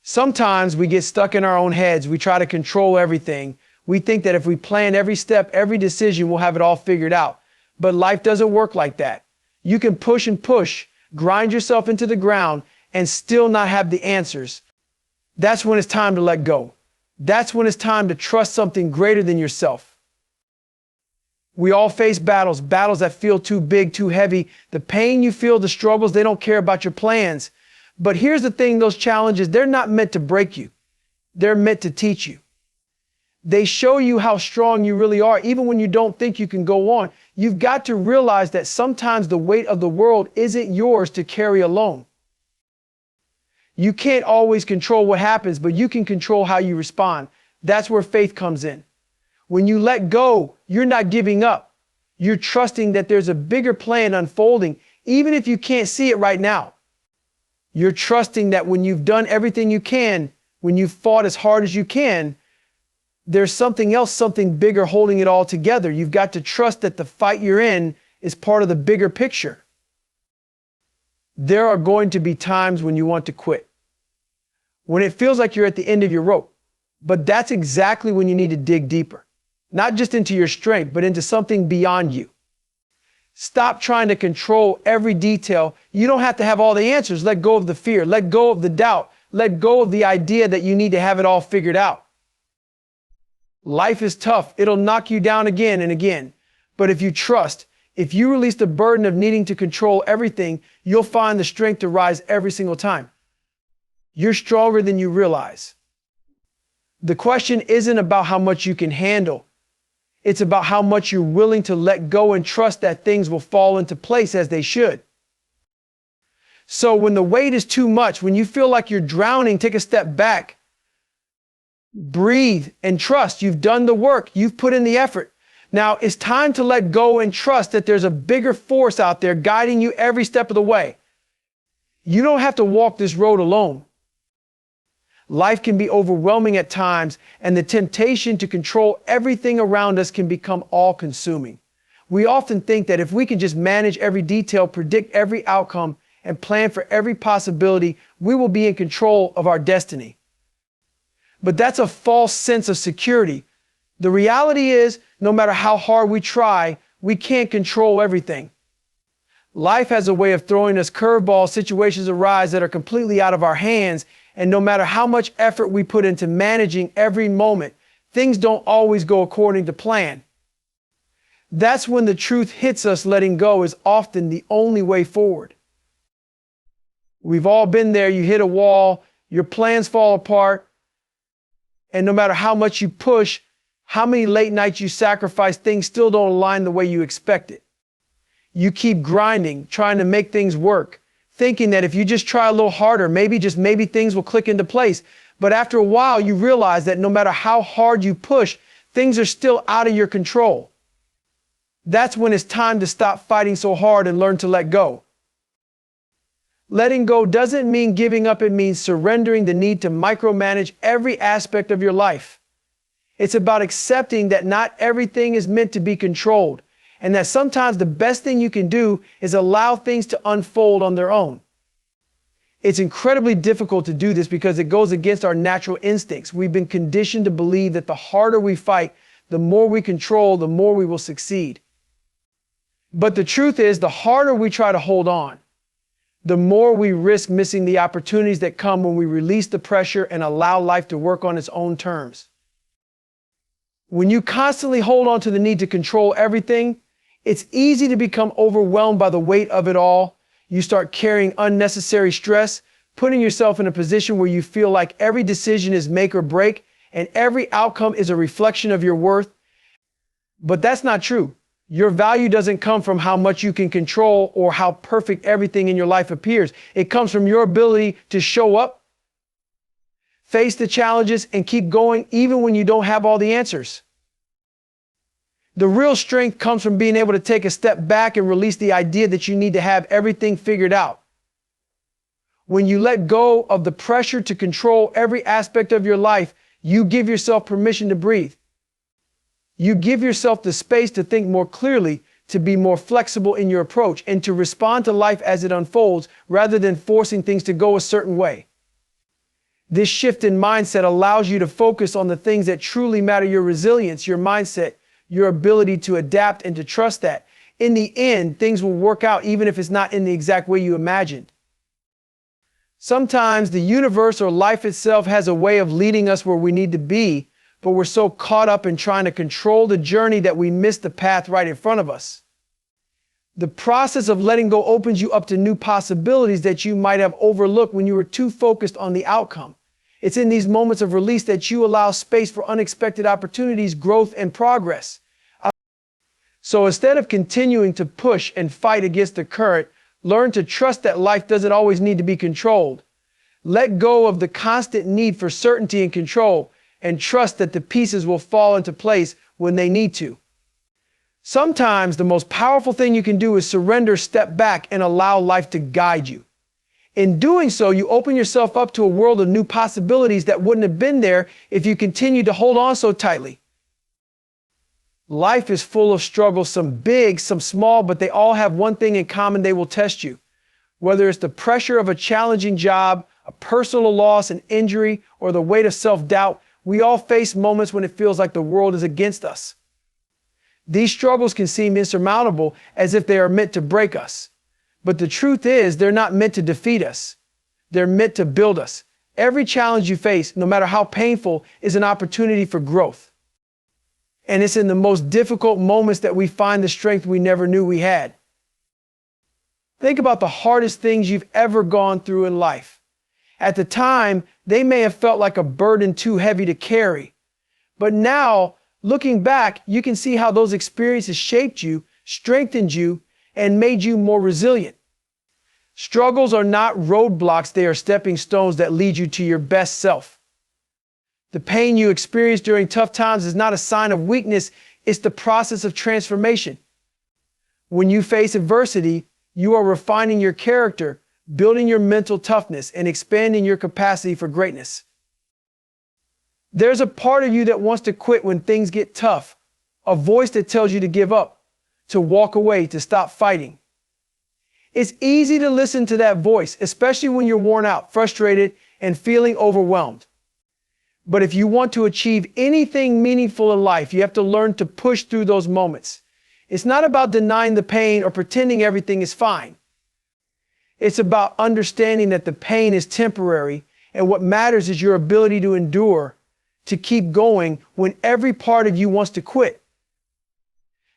Sometimes we get stuck in our own heads. We try to control everything. We think that if we plan every step, every decision, we'll have it all figured out. But life doesn't work like that. You can push and push, grind yourself into the ground, and still not have the answers. That's when it's time to let go. That's when it's time to trust something greater than yourself. We all face battles that feel too big, too heavy. The pain you feel, the struggles, they don't care about your plans. But here's the thing, those challenges, they're not meant to break you. They're meant to teach you. They show you how strong you really are, even when you don't think you can go on. You've got to realize that sometimes the weight of the world isn't yours to carry alone. You can't always control what happens, but you can control how you respond. That's where faith comes in. When you let go, you're not giving up. You're trusting that there's a bigger plan unfolding, even if you can't see it right now. You're trusting that when you've done everything you can, when you've fought as hard as you can, there's something else, something bigger holding it all together. You've got to trust that the fight you're in is part of the bigger picture. There are going to be times when you want to quit, when it feels like you're at the end of your rope. But that's exactly when you need to dig deeper, not just into your strength, but into something beyond you. Stop trying to control every detail. You don't have to have all the answers. Let go of the fear. Let go of the doubt. Let go of the idea that you need to have it all figured out. Life is tough. It'll knock you down again and again. But if you trust, if you release the burden of needing to control everything, you'll find the strength to rise every single time. You're stronger than you realize. The question isn't about how much you can handle. It's about how much you're willing to let go and trust that things will fall into place as they should. So when the weight is too much, when you feel like you're drowning, take a step back. Breathe and trust. You've done the work. You've put in the effort. Now it's time to let go and trust that there's a bigger force out there guiding you every step of the way. You don't have to walk this road alone. Life can be overwhelming at times, and the temptation to control everything around us can become all-consuming. We often think that if we can just manage every detail, predict every outcome, and plan for every possibility, we will be in control of our destiny. But that's a false sense of security. The reality is, no matter how hard we try, we can't control everything. Life has a way of throwing us curveballs. Situations arise that are completely out of our hands, and no matter how much effort we put into managing every moment, things don't always go according to plan. That's when the truth hits us. Letting go is often the only way forward. We've all been there. You hit a wall, your plans fall apart, and no matter how much you push, how many late nights you sacrifice, things still don't align the way you expected. You keep grinding, trying to make things work, thinking that if you just try a little harder, maybe things will click into place. But after a while, you realize that no matter how hard you push, things are still out of your control. That's when it's time to stop fighting so hard and learn to let go. Letting go doesn't mean giving up. It means surrendering the need to micromanage every aspect of your life. It's about accepting that not everything is meant to be controlled, and that sometimes the best thing you can do is allow things to unfold on their own. It's incredibly difficult to do this because it goes against our natural instincts. We've been conditioned to believe that the harder we fight, the more we control, the more we will succeed. But the truth is, the harder we try to hold on, the more we risk missing the opportunities that come when we release the pressure and allow life to work on its own terms. When you constantly hold on to the need to control everything, it's easy to become overwhelmed by the weight of it all. You start carrying unnecessary stress, putting yourself in a position where you feel like every decision is make or break, and every outcome is a reflection of your worth. But that's not true. Your value doesn't come from how much you can control or how perfect everything in your life appears. It comes from your ability to show up, face the challenges, and keep going even when you don't have all the answers. The real strength comes from being able to take a step back and release the idea that you need to have everything figured out. When you let go of the pressure to control every aspect of your life, you give yourself permission to breathe. You give yourself the space to think more clearly, to be more flexible in your approach, and to respond to life as it unfolds rather than forcing things to go a certain way. This shift in mindset allows you to focus on the things that truly matter: your resilience, your mindset, your ability to adapt and to trust that in the end, things will work out even if it's not in the exact way you imagined. Sometimes the universe or life itself has a way of leading us where we need to be, but we're so caught up in trying to control the journey that we miss the path right in front of us. The process of letting go opens you up to new possibilities that you might have overlooked when you were too focused on the outcome. It's in these moments of release that you allow space for unexpected opportunities, growth, and progress. So instead of continuing to push and fight against the current, learn to trust that life doesn't always need to be controlled. Let go of the constant need for certainty and control, and trust that the pieces will fall into place when they need to. Sometimes the most powerful thing you can do is surrender, step back, and allow life to guide you. In doing so, you open yourself up to a world of new possibilities that wouldn't have been there if you continued to hold on so tightly. Life is full of struggles, some big, some small, but they all have one thing in common: they will test you. Whether it's the pressure of a challenging job, a personal loss, an injury, or the weight of self-doubt, we all face moments when it feels like the world is against us. These struggles can seem insurmountable, as if they are meant to break us. But the truth is, they're not meant to defeat us. They're meant to build us. Every challenge you face, no matter how painful, is an opportunity for growth. And it's in the most difficult moments that we find the strength we never knew we had. Think about the hardest things you've ever gone through in life. At the time, they may have felt like a burden too heavy to carry. But now, looking back, you can see how those experiences shaped you, strengthened you, and made you more resilient. Struggles are not roadblocks, they are stepping stones that lead you to your best self. The pain you experience during tough times is not a sign of weakness, it's the process of transformation. When you face adversity, you are refining your character, building your mental toughness, and expanding your capacity for greatness. There's a part of you that wants to quit when things get tough, a voice that tells you to give up, to walk away, to stop fighting. It's easy to listen to that voice, especially when you're worn out, frustrated, and feeling overwhelmed. But if you want to achieve anything meaningful in life, you have to learn to push through those moments. It's not about denying the pain or pretending everything is fine. It's about understanding that the pain is temporary, and what matters is your ability to endure, to keep going when every part of you wants to quit.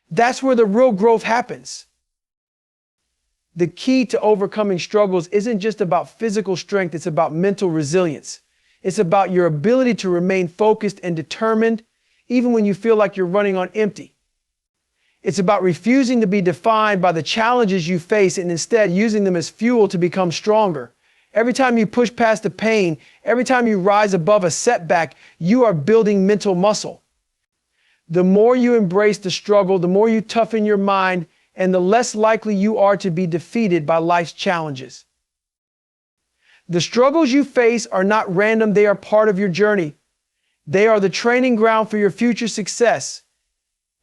That's where the real growth happens. The key to overcoming struggles isn't just about physical strength, it's about mental resilience. It's about your ability to remain focused and determined, even when you feel like you're running on empty. It's about refusing to be defined by the challenges you face and instead using them as fuel to become stronger. Every time you push past the pain, every time you rise above a setback, you are building mental muscle. The more you embrace the struggle, the more you toughen your mind, and the less likely you are to be defeated by life's challenges. The struggles you face are not random, they are part of your journey. They are the training ground for your future success.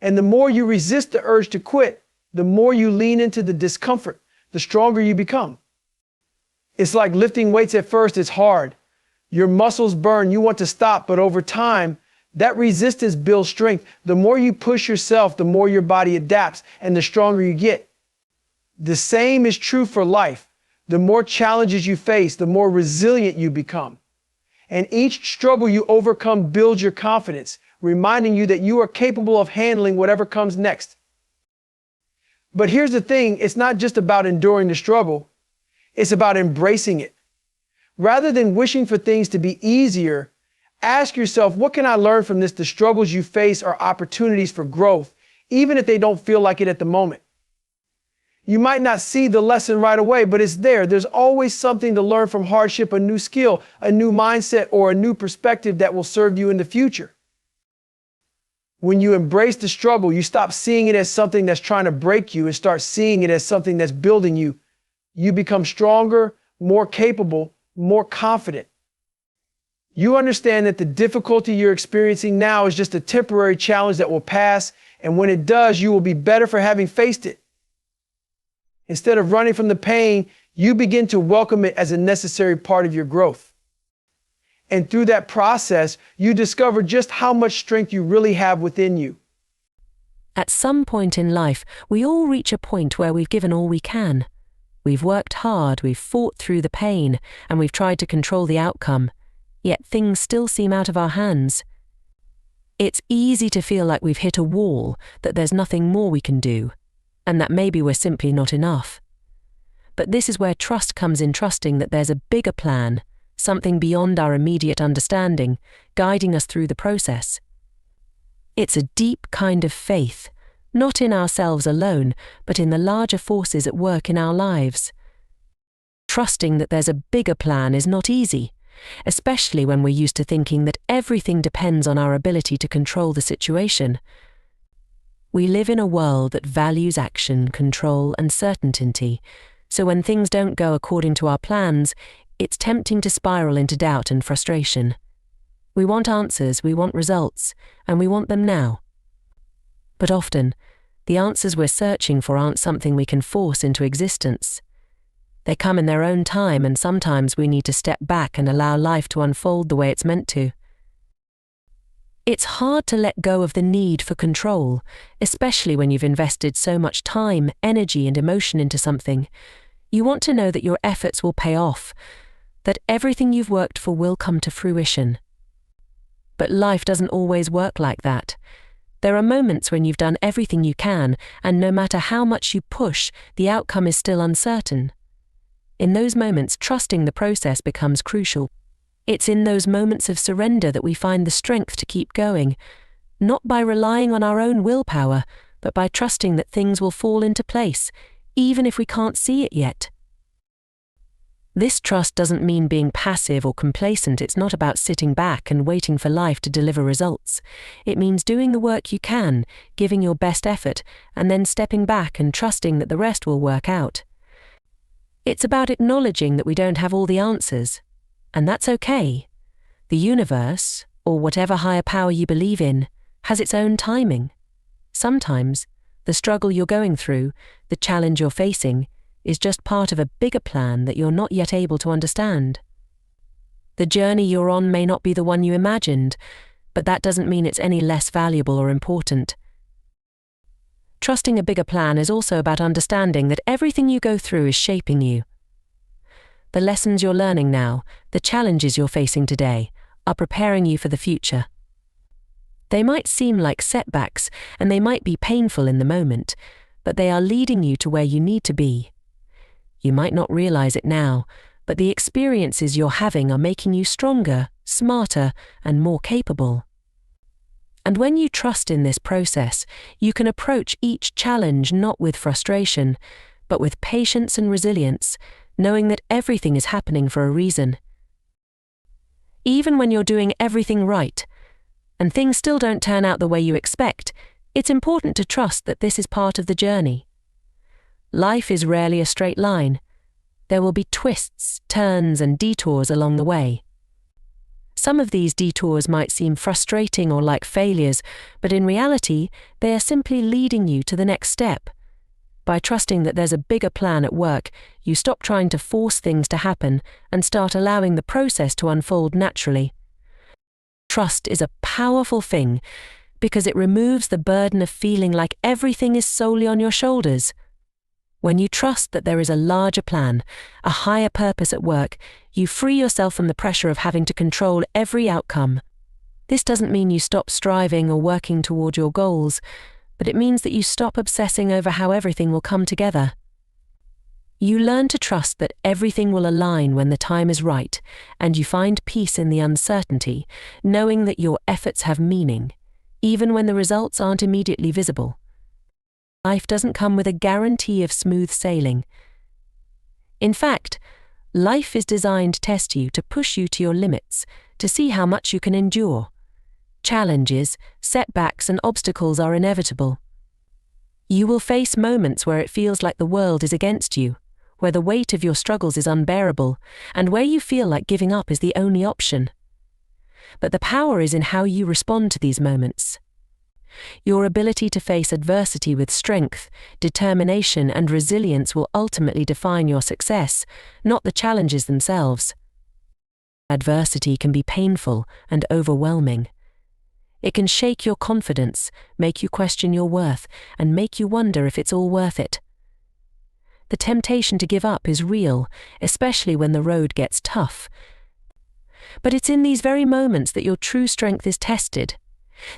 And the more you resist the urge to quit, the more you lean into the discomfort, the stronger you become. It's like lifting weights. At first, it's hard. Your muscles burn, you want to stop, but over time, that resistance builds strength. The more you push yourself, the more your body adapts and the stronger you get. The same is true for life. The more challenges you face, the more resilient you become. And each struggle you overcome builds your confidence, reminding you that you are capable of handling whatever comes next. But here's the thing, it's not just about enduring the struggle, it's about embracing it. Rather than wishing for things to be easier, ask yourself, what can I learn from this? The struggles you face are opportunities for growth, even if they don't feel like it at the moment. You might not see the lesson right away, but it's there. There's always something to learn from hardship, a new skill, a new mindset, or a new perspective that will serve you in the future. When you embrace the struggle, you stop seeing it as something that's trying to break you and start seeing it as something that's building you. You become stronger, more capable, more confident. You understand that the difficulty you're experiencing now is just a temporary challenge that will pass, and when it does, you will be better for having faced it. Instead of running from the pain, you begin to welcome it as a necessary part of your growth. And through that process, you discover just how much strength you really have within you. At some point in life, we all reach a point where we've given all we can. We've worked hard, we've fought through the pain, and we've tried to control the outcome, yet things still seem out of our hands. It's easy to feel like we've hit a wall, that there's nothing more we can do, and that maybe we're simply not enough. But this is where trust comes in, trusting that there's a bigger plan, something beyond our immediate understanding, guiding us through the process. It's a deep kind of faith, not in ourselves alone, but in the larger forces at work in our lives. Trusting that there's a bigger plan is not easy, especially when we're used to thinking that everything depends on our ability to control the situation. We live in a world that values action, control, and certainty, so when things don't go according to our plans, it's tempting to spiral into doubt and frustration. We want answers, we want results, and we want them now. But often, the answers we're searching for aren't something we can force into existence. They come in their own time, and sometimes we need to step back and allow life to unfold the way it's meant to. It's hard to let go of the need for control, especially when you've invested so much time, energy, and emotion into something. You want to know that your efforts will pay off, that everything you've worked for will come to fruition. But life doesn't always work like that. There are moments when you've done everything you can, and no matter how much you push, the outcome is still uncertain. In those moments, trusting the process becomes crucial. It's in those moments of surrender that we find the strength to keep going, not by relying on our own willpower, but by trusting that things will fall into place, even if we can't see it yet. This trust doesn't mean being passive or complacent. It's not about sitting back and waiting for life to deliver results. It means doing the work you can, giving your best effort, and then stepping back and trusting that the rest will work out. It's about acknowledging that we don't have all the answers, and that's okay. The universe, or whatever higher power you believe in, has its own timing. Sometimes, the struggle you're going through, the challenge you're facing, is just part of a bigger plan that you're not yet able to understand. The journey you're on may not be the one you imagined, but that doesn't mean it's any less valuable or important. Trusting a bigger plan is also about understanding that everything you go through is shaping you. The lessons you're learning now, the challenges you're facing today, are preparing you for the future. They might seem like setbacks, and they might be painful in the moment, but they are leading you to where you need to be. You might not realize it now, but the experiences you're having are making you stronger, smarter, and more capable. And when you trust in this process, you can approach each challenge not with frustration, but with patience and resilience, knowing that everything is happening for a reason. Even when you're doing everything right, and things still don't turn out the way you expect, it's important to trust that this is part of the journey. Life is rarely a straight line. There will be twists, turns, and detours along the way. Some of these detours might seem frustrating or like failures, but in reality, they are simply leading you to the next step. By trusting that there's a bigger plan at work, you stop trying to force things to happen and start allowing the process to unfold naturally. Trust is a powerful thing because it removes the burden of feeling like everything is solely on your shoulders. When you trust that there is a larger plan, a higher purpose at work, you free yourself from the pressure of having to control every outcome. This doesn't mean you stop striving or working toward your goals, but it means that you stop obsessing over how everything will come together. You learn to trust that everything will align when the time is right, and you find peace in the uncertainty, knowing that your efforts have meaning, even when the results aren't immediately visible. Life doesn't come with a guarantee of smooth sailing. In fact, life is designed to test you, to push you to your limits, to see how much you can endure. Challenges, setbacks, and obstacles are inevitable. You will face moments where it feels like the world is against you, where the weight of your struggles is unbearable, and where you feel like giving up is the only option. But the power is in how you respond to these moments. Your ability to face adversity with strength, determination, and resilience will ultimately define your success, not the challenges themselves. Adversity can be painful and overwhelming. It can shake your confidence, make you question your worth, and make you wonder if it's all worth it. The temptation to give up is real, especially when the road gets tough. But it's in these very moments that your true strength is tested.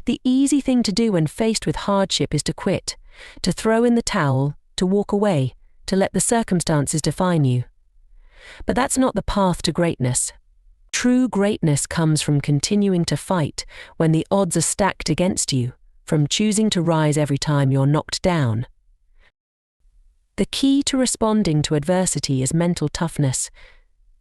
The easy thing to do when faced with hardship is to quit, to throw in the towel, to walk away, to let the circumstances define you. But that's not the path to greatness. True greatness comes from continuing to fight when the odds are stacked against you, from choosing to rise every time you're knocked down. The key to responding to adversity is mental toughness.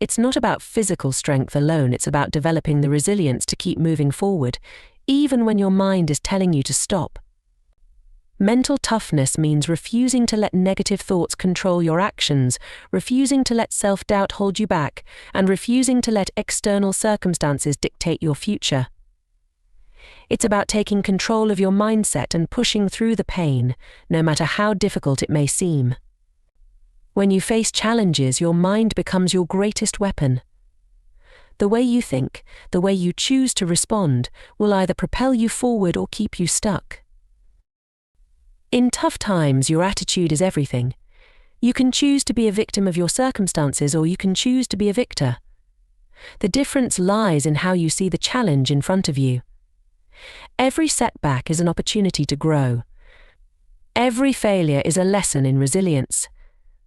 It's not about physical strength alone, it's about developing the resilience to keep moving forward, even when your mind is telling you to stop. Mental toughness means refusing to let negative thoughts control your actions, refusing to let self-doubt hold you back, and refusing to let external circumstances dictate your future. It's about taking control of your mindset and pushing through the pain, no matter how difficult it may seem. When you face challenges, your mind becomes your greatest weapon. The way you think, the way you choose to respond, will either propel you forward or keep you stuck. In tough times, your attitude is everything. You can choose to be a victim of your circumstances, or you can choose to be a victor. The difference lies in how you see the challenge in front of you. Every setback is an opportunity to grow. Every failure is a lesson in resilience.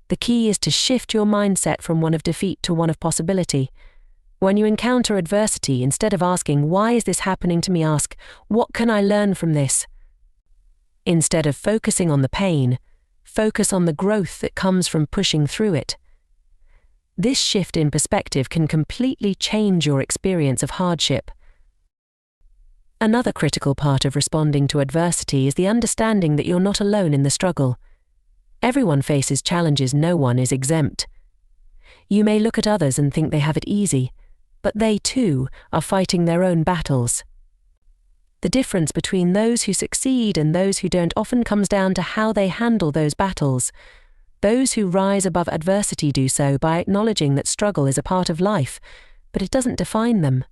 The key is to shift your mindset from one of defeat to one of possibility. When you encounter adversity, instead of asking, "Why is this happening to me?" ask, "What can I learn from this?" Instead of focusing on the pain, focus on the growth that comes from pushing through it. This shift in perspective can completely change your experience of hardship. Another critical part of responding to adversity is the understanding that you're not alone in the struggle. Everyone faces challenges, no one is exempt. You may look at others and think they have it easy, but they too are fighting their own battles. The difference between those who succeed and those who don't often comes down to how they handle those battles. Those who rise above adversity do so by acknowledging that struggle is a part of life, but it doesn't define them.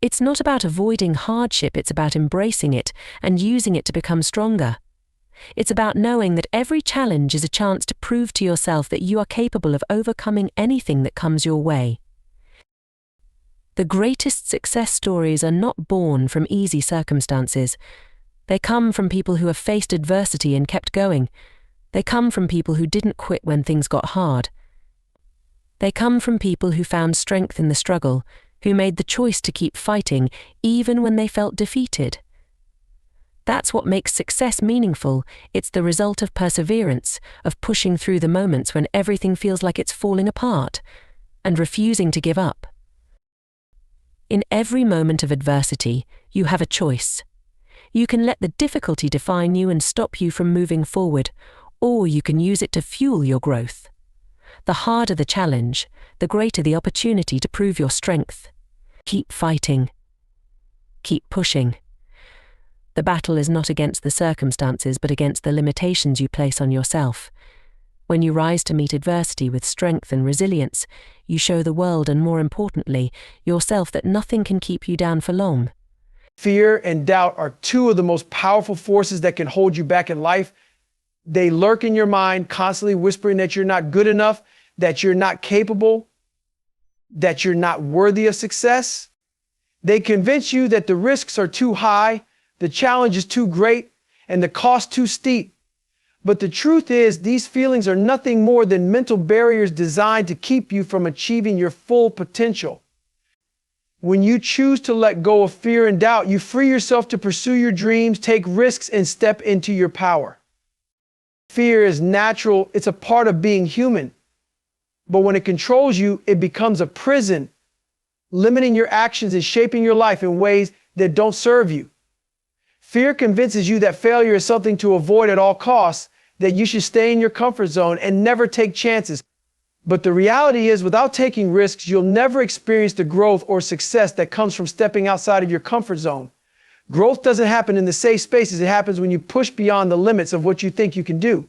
It's not about avoiding hardship, it's about embracing it and using it to become stronger. It's about knowing that every challenge is a chance to prove to yourself that you are capable of overcoming anything that comes your way. The greatest success stories are not born from easy circumstances. They come from people who have faced adversity and kept going. They come from people who didn't quit when things got hard. They come from people who found strength in the struggle, who made the choice to keep fighting even when they felt defeated. That's what makes success meaningful. It's the result of perseverance, of pushing through the moments when everything feels like it's falling apart, and refusing to give up. In every moment of adversity, you have a choice. You can let the difficulty define you and stop you from moving forward, or you can use it to fuel your growth. The harder the challenge, the greater the opportunity to prove your strength. Keep fighting. Keep pushing. The battle is not against the circumstances, but against the limitations you place on yourself. When you rise to meet adversity with strength and resilience, you show the world, and more importantly, yourself, that nothing can keep you down for long. Fear and doubt are two of the most powerful forces that can hold you back in life. They lurk in your mind, constantly whispering that you're not good enough, that you're not capable, that you're not worthy of success. They convince you that the risks are too high, the challenge is too great, and the cost too steep. But the truth is, these feelings are nothing more than mental barriers designed to keep you from achieving your full potential. When you choose to let go of fear and doubt, you free yourself to pursue your dreams, take risks, and step into your power. Fear is natural, it's a part of being human. But when it controls you, it becomes a prison, limiting your actions and shaping your life in ways that don't serve you. Fear convinces you that failure is something to avoid at all costs, that you should stay in your comfort zone and never take chances. But the reality is, without taking risks, you'll never experience the growth or success that comes from stepping outside of your comfort zone. Growth doesn't happen in the safe spaces. It happens when you push beyond the limits of what you think you can do.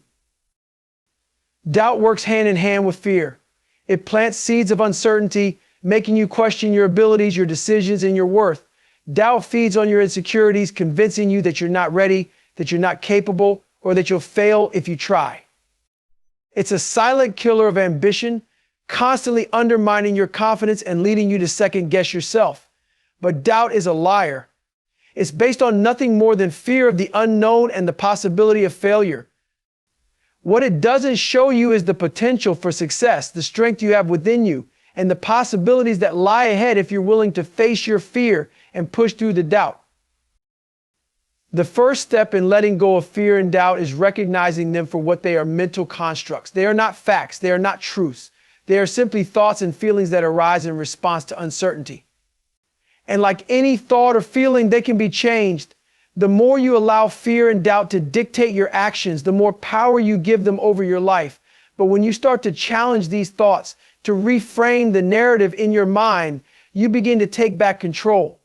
Doubt works hand in hand with fear. It plants seeds of uncertainty, making you question your abilities, your decisions, and your worth. Doubt feeds on your insecurities, convincing you that you're not ready, that you're not capable, or that you'll fail if you try. It's a silent killer of ambition, constantly undermining your confidence and leading you to second guess yourself. But doubt is a liar. It's based on nothing more than fear of the unknown and the possibility of failure. What it doesn't show you is the potential for success, the strength you have within you, and the possibilities that lie ahead if you're willing to face your fear and push through the doubt. The first step in letting go of fear and doubt is recognizing them for what they are: mental constructs. They are not facts. They are not truths. They are simply thoughts and feelings that arise in response to uncertainty. And like any thought or feeling, they can be changed. The more you allow fear and doubt to dictate your actions, the more power you give them over your life. But when you start to challenge these thoughts, to reframe the narrative in your mind, you begin to take back control.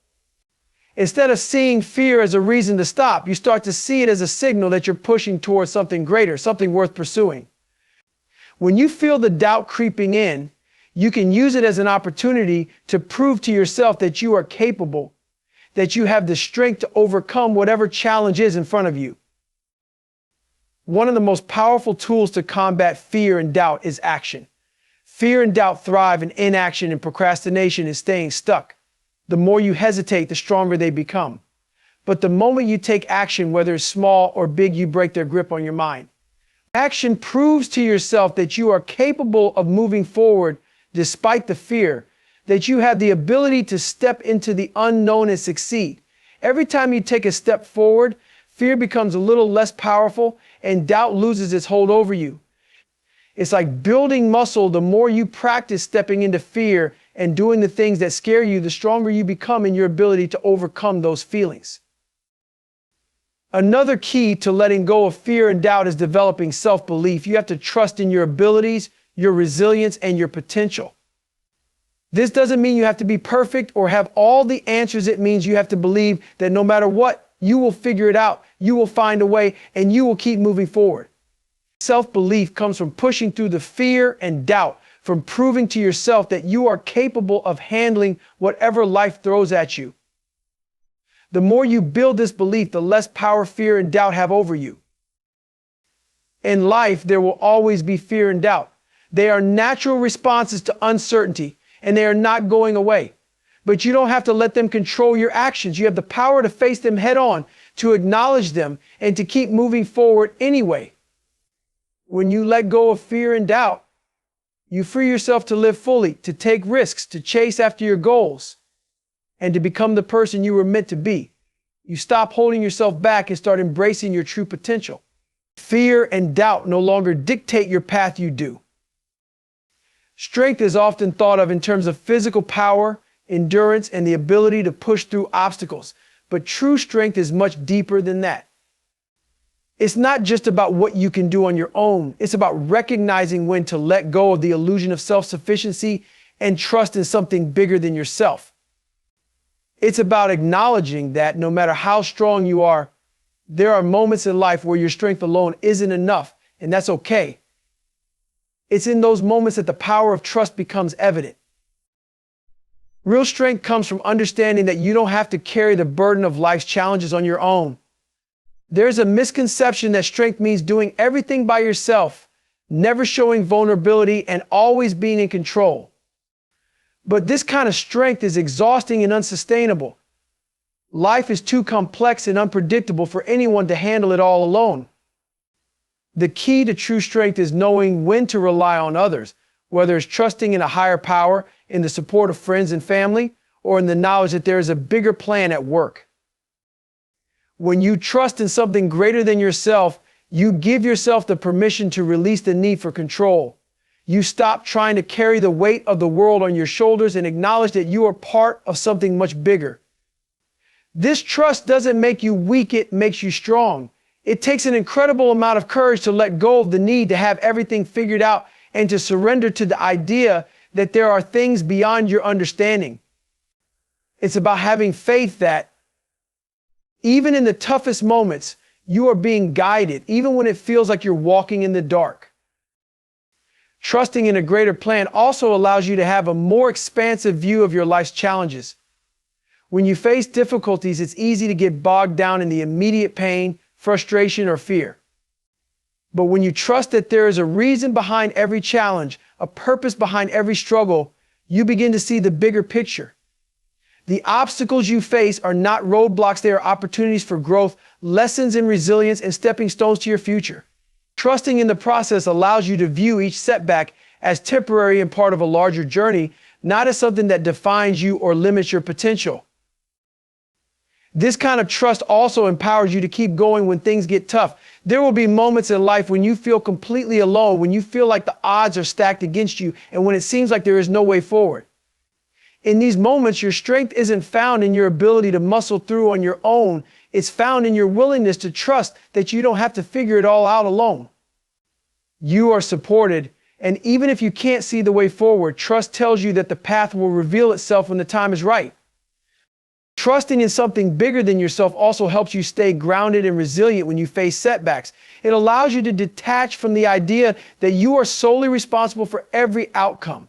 Instead of seeing fear as a reason to stop, you start to see it as a signal that you're pushing towards something greater, something worth pursuing. When you feel the doubt creeping in, you can use it as an opportunity to prove to yourself that you are capable, that you have the strength to overcome whatever challenge is in front of you. One of the most powerful tools to combat fear and doubt is action. Fear and doubt thrive in inaction, and procrastination is staying stuck. The more you hesitate, the stronger they become. But the moment you take action, whether it's small or big, you break their grip on your mind. Action proves to yourself that you are capable of moving forward despite the fear, that you have the ability to step into the unknown and succeed. Every time you take a step forward, fear becomes a little less powerful and doubt loses its hold over you. It's like building muscle. The more you practice stepping into fear and doing the things that scare you, the stronger you become in your ability to overcome those feelings. Another key to letting go of fear and doubt is developing self-belief. You have to trust in your abilities, your resilience, and your potential. This doesn't mean you have to be perfect or have all the answers. It means you have to believe that no matter what, you will figure it out, you will find a way, and you will keep moving forward. Self-belief comes from pushing through the fear and doubt, from proving to yourself that you are capable of handling whatever life throws at you. The more you build this belief, the less power fear and doubt have over you. In life, there will always be fear and doubt. They are natural responses to uncertainty, and they are not going away. But you don't have to let them control your actions. You have the power to face them head on, to acknowledge them, and to keep moving forward anyway. When you let go of fear and doubt, you free yourself to live fully, to take risks, to chase after your goals, and to become the person you were meant to be. You stop holding yourself back and start embracing your true potential. Fear and doubt no longer dictate your path, you do. Strength is often thought of in terms of physical power, endurance, and the ability to push through obstacles. But true strength is much deeper than that. It's not just about what you can do on your own. It's about recognizing when to let go of the illusion of self-sufficiency and trust in something bigger than yourself. It's about acknowledging that no matter how strong you are, there are moments in life where your strength alone isn't enough, and that's okay. It's in those moments that the power of trust becomes evident. Real strength comes from understanding that you don't have to carry the burden of life's challenges on your own. There's a misconception that strength means doing everything by yourself, never showing vulnerability, and always being in control. But this kind of strength is exhausting and unsustainable. Life is too complex and unpredictable for anyone to handle it all alone. The key to true strength is knowing when to rely on others, whether it's trusting in a higher power, in the support of friends and family, or in the knowledge that there is a bigger plan at work. When you trust in something greater than yourself, you give yourself the permission to release the need for control. You stop trying to carry the weight of the world on your shoulders and acknowledge that you are part of something much bigger. This trust doesn't make you weak, it makes you strong. It takes an incredible amount of courage to let go of the need to have everything figured out and to surrender to the idea that there are things beyond your understanding. It's about having faith that even in the toughest moments, you are being guided, even when it feels like you're walking in the dark. Trusting in a greater plan also allows you to have a more expansive view of your life's challenges. When you face difficulties, it's easy to get bogged down in the immediate pain, frustration, or fear. But when you trust that there is a reason behind every challenge, a purpose behind every struggle, you begin to see the bigger picture. The obstacles you face are not roadblocks, they are opportunities for growth, lessons in resilience, and stepping stones to your future. Trusting in the process allows you to view each setback as temporary and part of a larger journey, not as something that defines you or limits your potential. This kind of trust also empowers you to keep going when things get tough. There will be moments in life when you feel completely alone, when you feel like the odds are stacked against you, and when it seems like there is no way forward. In these moments, your strength isn't found in your ability to muscle through on your own. It's found in your willingness to trust that you don't have to figure it all out alone. You are supported, and even if you can't see the way forward, trust tells you that the path will reveal itself when the time is right. Trusting in something bigger than yourself also helps you stay grounded and resilient when you face setbacks. It allows you to detach from the idea that you are solely responsible for every outcome.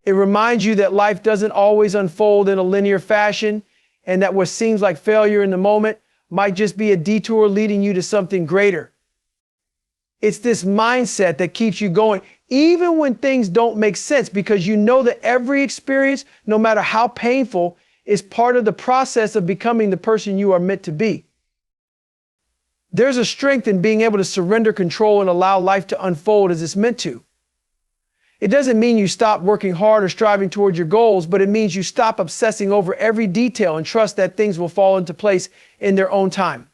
It reminds you that life doesn't always unfold in a linear fashion, and that what seems like failure in the moment might just be a detour leading you to something greater. It's this mindset that keeps you going, even when things don't make sense, because you know that every experience, no matter how painful, is part of the process of becoming the person you are meant to be. There's a strength in being able to surrender control and allow life to unfold as it's meant to. It doesn't mean you stop working hard or striving toward your goals, but it means you stop obsessing over every detail and trust that things will fall into place in their own time.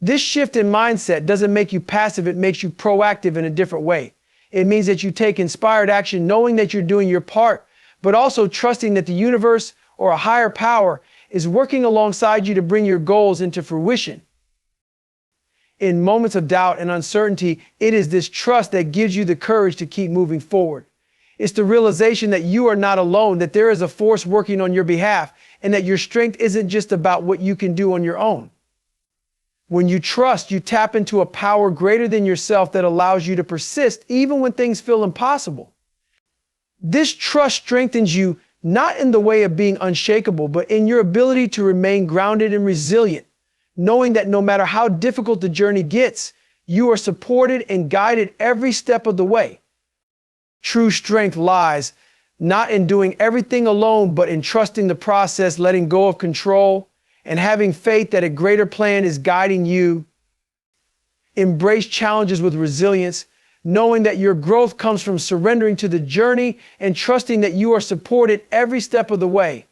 This shift in mindset doesn't make you passive, it makes you proactive in a different way. It means that you take inspired action knowing that you're doing your part, but also trusting that the universe or a higher power is working alongside you to bring your goals into fruition. In moments of doubt and uncertainty, it is this trust that gives you the courage to keep moving forward. It's the realization that you are not alone, that there is a force working on your behalf, and that your strength isn't just about what you can do on your own. When you trust, you tap into a power greater than yourself that allows you to persist even when things feel impossible. This trust strengthens you not in the way of being unshakable, but in your ability to remain grounded and resilient, knowing that no matter how difficult the journey gets, you are supported and guided every step of the way. True strength lies not in doing everything alone, but in trusting the process, letting go of control, and having faith that a greater plan is guiding you. Embrace challenges with resilience, knowing that your growth comes from surrendering to the journey and trusting that you are supported every step of the way.